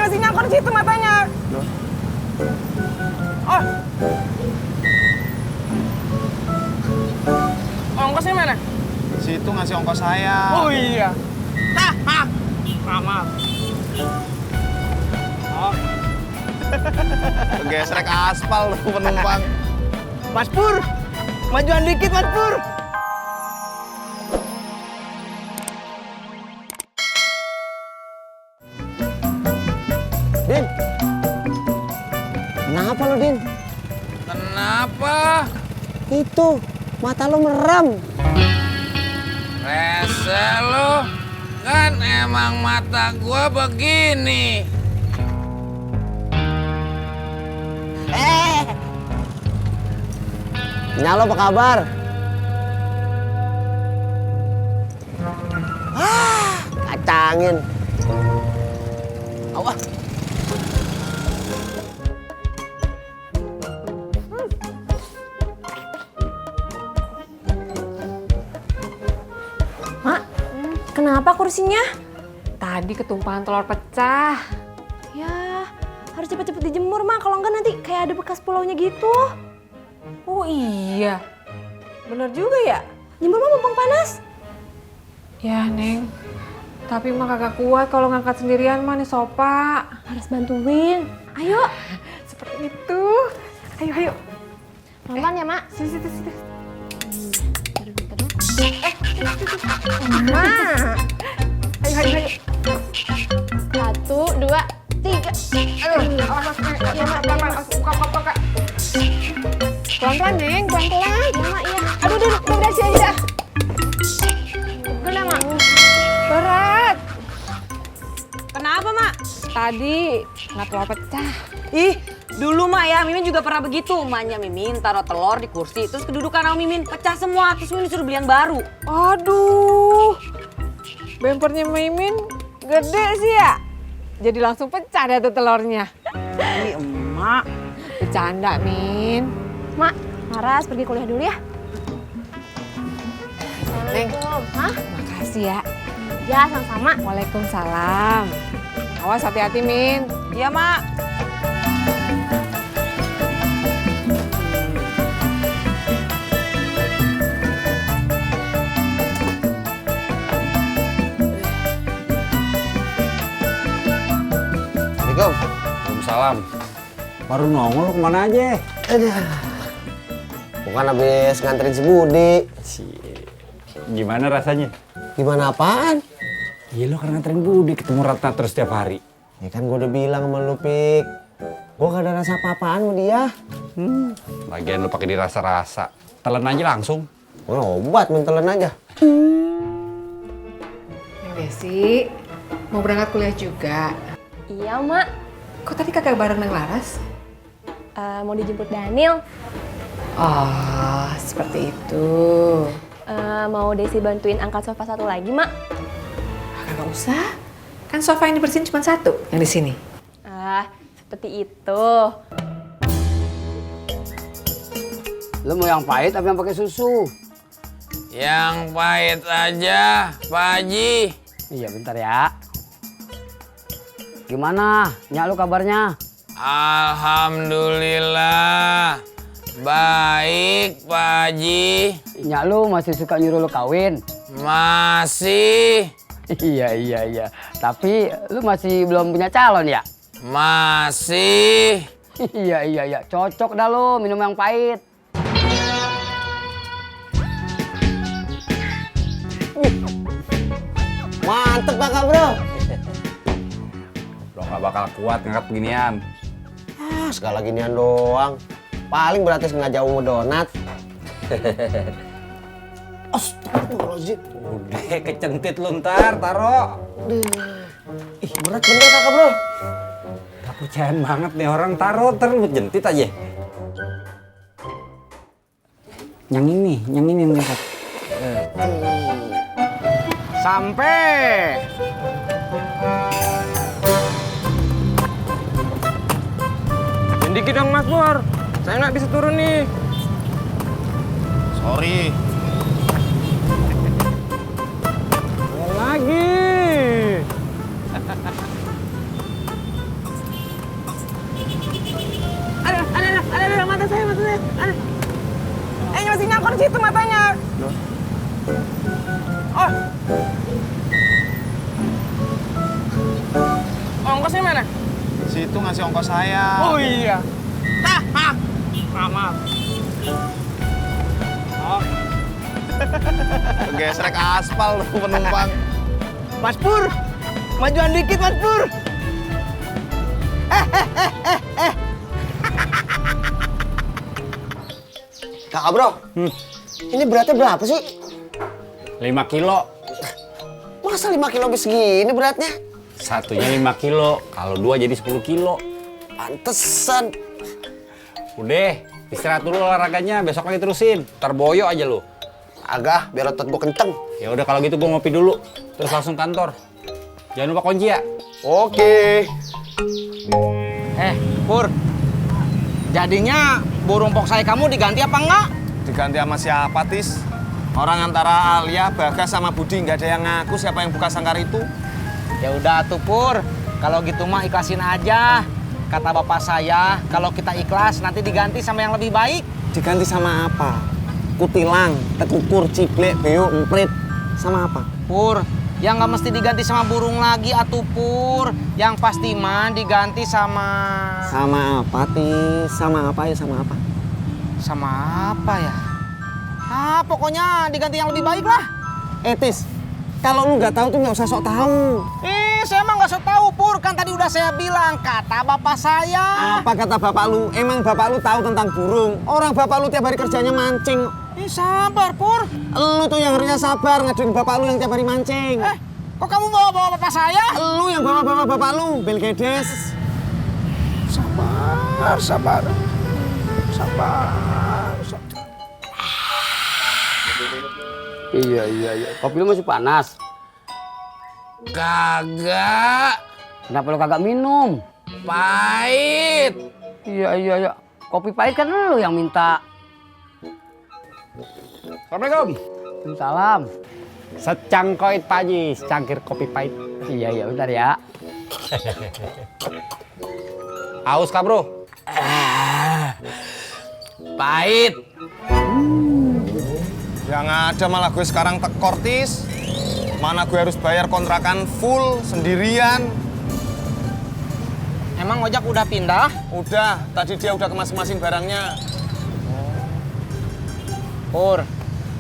Masih nyangkut di situ matanya. Oh. Ongkosnya mana? Situ ngasih ongkos saya. Oh iya. Maaf. Oh. Gesrek aspal tuh penumpang. Mas Pur, majuan dikit Mas Pur. Din, kenapa lo Din? Kenapa? Itu, mata lo merem. Rese lo, kan emang mata gua begini. Nyalo apa kabar? Kacangin. Awas. Mak, kenapa kursinya? Tadi ketumpahan telur pecah. Ya, harus cepet-cepet dijemur, Mak. Kalau enggak nanti kayak ada bekas pulaunya gitu. Oh iya, bener juga ya. Jemur mah mumpung panas. Ya, Neng. Tapi mah kagak kuat kalau ngangkat sendirian mah nih Sopa. Harus bantuin. Ayo. Seperti itu. Ayo. Pelan ya, Mak. Sini. Mak. Ayo. 1, 2, 3. Aduh, awas, Mak. Iya, Mak. Buka. Pelan-pelan, Neng. Pelan-pelan. Iya, Mak, iya. Aduh, udah berhasil aja dah. Gila, Mak. Berat. Kenapa, Mak? Tadi nggak telur pecah. Ih, dulu Mak ya, Mimin juga pernah begitu. Emaknya Mimin taruh telur di kursi, terus kedudukan sama Mimin pecah semua, terus Mimin suruh beli yang baru. Aduh, bempernya Mimin gede sih ya. Jadi langsung pecah deh tuh telurnya. Ih, emak. Bercanda, Min. Mak, Laras pergi kuliah dulu ya. Neng, Hah? makasih ya. Ya, sama-sama. Waalaikumsalam. Awas hati-hati, Min. Iya, Mak. Assalamualaikum. Waalaikumsalam. Baru nongol lo kemana aja? Bukan habis nganterin si Budi. Gimana rasanya? Gimana apaan? Iya lo kan nganterin Budi ketemu Ratna terus setiap hari. Ya kan gue udah bilang sama lu, Pik. Gue gak ada rasa apa-apaan sama dia. Lagian lo pakai dirasa-rasa. Telan aja langsung. Gue obat, mentelan aja. Desi, mau berangkat kuliah juga. Iya, Mak. Kok tadi kagak bareng Neng Laras? Mau dijemput Daniel. Oh, seperti itu. Mau Desi bantuin angkat sofa satu lagi, Mak? Kagak usah. Kan sofa yang dibersihin cuma satu yang di sini. Seperti itu. Lu mau yang pahit apa yang pakai susu? Yang pahit aja, Pak Haji. Iya, bentar ya. Gimana? Nyak lu kabarnya? Alhamdulillah. Baik, Pak Haji. Nyak lu masih suka nyuruh lu kawin? Masih. Iya. Tapi lu masih belum punya calon ya? Masih. Iya. Cocok dah lu minum yang pahit. Mantep kakak bro. Lo gak bakal kuat ngangkat beginian. Segala ginian doang. Paling berarti setengah jauh ngedonat. Astagfirullahaladzim. Udah kecentit lo ntar, taro. Ih berat bener kakak bro. Kepercayaan banget nih orang, taro terus jentit aja. Yang ini yang ngangkat. Sampai. Dikit dong Mas Pur, saya nggak bisa turun nih. Sorry. Lagi. Si itu ngasih ongkos saya. Oh iya. Maaf. Gesrek aspal lu penumpang. Mas Pur, majuan dikit Mas Pur. Kakak bro, ini beratnya berapa sih? 5 kilo. Masa 5 kilo lebih segini beratnya? Satunya 5 kilo. Kalau 2 jadi 10 kilo. Pantesan. Udah, istirahat dulu olahraganya. Besok lagi terusin. Terboyo aja lu. Agak, biar otot gue kenceng. Ya udah kalau gitu gua ngopi dulu. Terus langsung kantor. Jangan lupa kunci ya. Oke. Pur. Jadinya burung poksai kamu diganti apa enggak? Diganti sama siapa, Tis? Orang antara Alia, Bagas sama Budi nggak ada yang ngaku siapa yang buka sangkar itu. Ya udah tuh Pur. Kalau gitu mah ikhlasin aja. Kata bapak saya, kalau kita ikhlas nanti diganti sama yang lebih baik. Diganti sama apa? Kutilang, tekukur, ciblek, beo, emprit. Sama apa? Pur, yang nggak mesti diganti sama burung lagi atuh Pur. Yang pasti mah diganti sama... Sama apa, Tis? Sama apa ya, sama apa? Sama apa ya? Pokoknya diganti yang lebih baik lah. Tis, kalau lu nggak tahu tuh nggak usah sok tahu. Saya emang nggak sok tahu Pur. Kan tadi udah saya bilang, kata bapak saya. Apa kata bapak lu? Emang bapak lu tahu tentang burung? Orang bapak lu tiap hari kerjanya mancing. Sabar Pur. Lu tuh yang harusnya sabar ngaduin bapak lu yang tiap hari mancing. Kok kamu bawa-bawa bapak saya? Lu yang bawa-bawa bapak lu, Bel Gedes. Sabar. Iya. Kopi lu masih panas. Kagak. Kenapa lu kagak minum? Pahit. Iya. Kopi pahit kan lu yang minta. Assalamualaikum. Salam. Secangkoit Pak Haji, secangkir kopi pahit. Iya, bentar ya. Aus kah bro? Pahit. Yang ada malah gue sekarang tekor, Tis. Mana gue harus bayar kontrakan full sendirian. Emang ojek udah pindah? Udah, tadi dia udah ke masing-masing barangnya. Pur,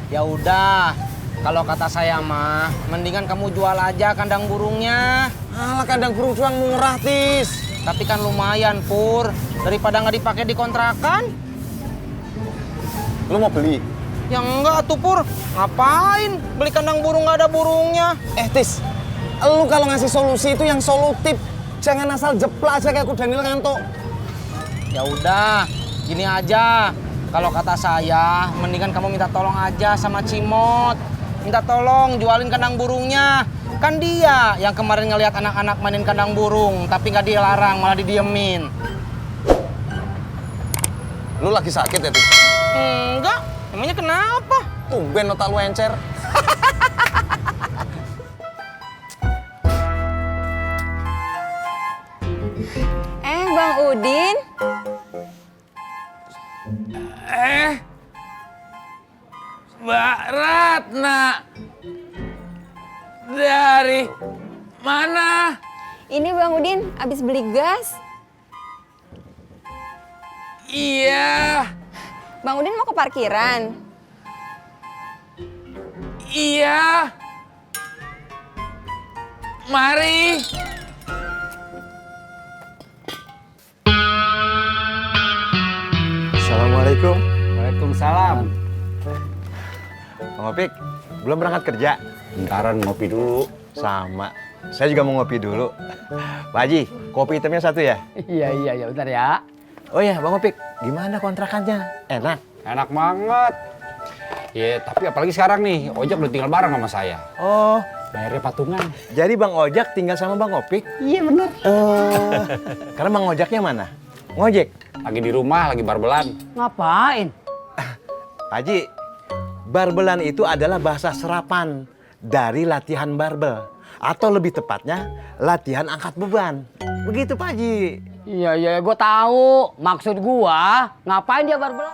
ya udah. Kalau kata saya mah, mendingan kamu jual aja kandang burungnya. Alah, kandang burung doang murah, Tis. Tapi kan lumayan, Pur. Daripada nggak dipakai di kontrakan. Lu mau beli? Ya enggak tuh, Pur. Ngapain beli kandang burung nggak ada burungnya? Tis, lu kalau ngasih solusi itu yang solutif. Jangan asal jeplak aja kayak kuda Daniel ngantuk. Ya udah, gini aja. Kalau kata saya, mendingan kamu minta tolong aja sama Cimot. Minta tolong jualin kandang burungnya. Kan dia yang kemarin ngelihat anak-anak mainin kandang burung, tapi nggak dilarang, malah didiemin. Lu lagi sakit ya, Tis? Enggak, emangnya kenapa? Tumben otak lu encer. Bang Udin. Mbak Ratna. Dari mana? Ini Bang Udin abis beli gas. Iya. Bang Udin mau ke parkiran? Iya. Mari. Assalamualaikum. Waalaikumsalam. Bang Opik, belum berangkat kerja? Bentaran ngopi dulu. Sama. Saya juga mau ngopi dulu. Pak Haji, kopi hitamnya satu ya? Iya, bentar ya. Oh iya, Bang Opik, gimana kontrakannya? Enak? Enak banget. Ya, tapi apalagi sekarang nih, ojek udah tinggal bareng sama saya. Oh, Bayarnya patungan. jadi Bang Ojak tinggal sama Bang Opik? Iya bener. Karena Bang Ojaknya mana? Ngojek? Lagi di rumah, lagi barbelan. Ngapain? Pak Haji, barbelan itu adalah bahasa serapan dari latihan barbel. Atau lebih tepatnya, latihan angkat beban. Begitu Pak Haji. Iya, gue tahu. Maksud gua, ngapain dia barbel?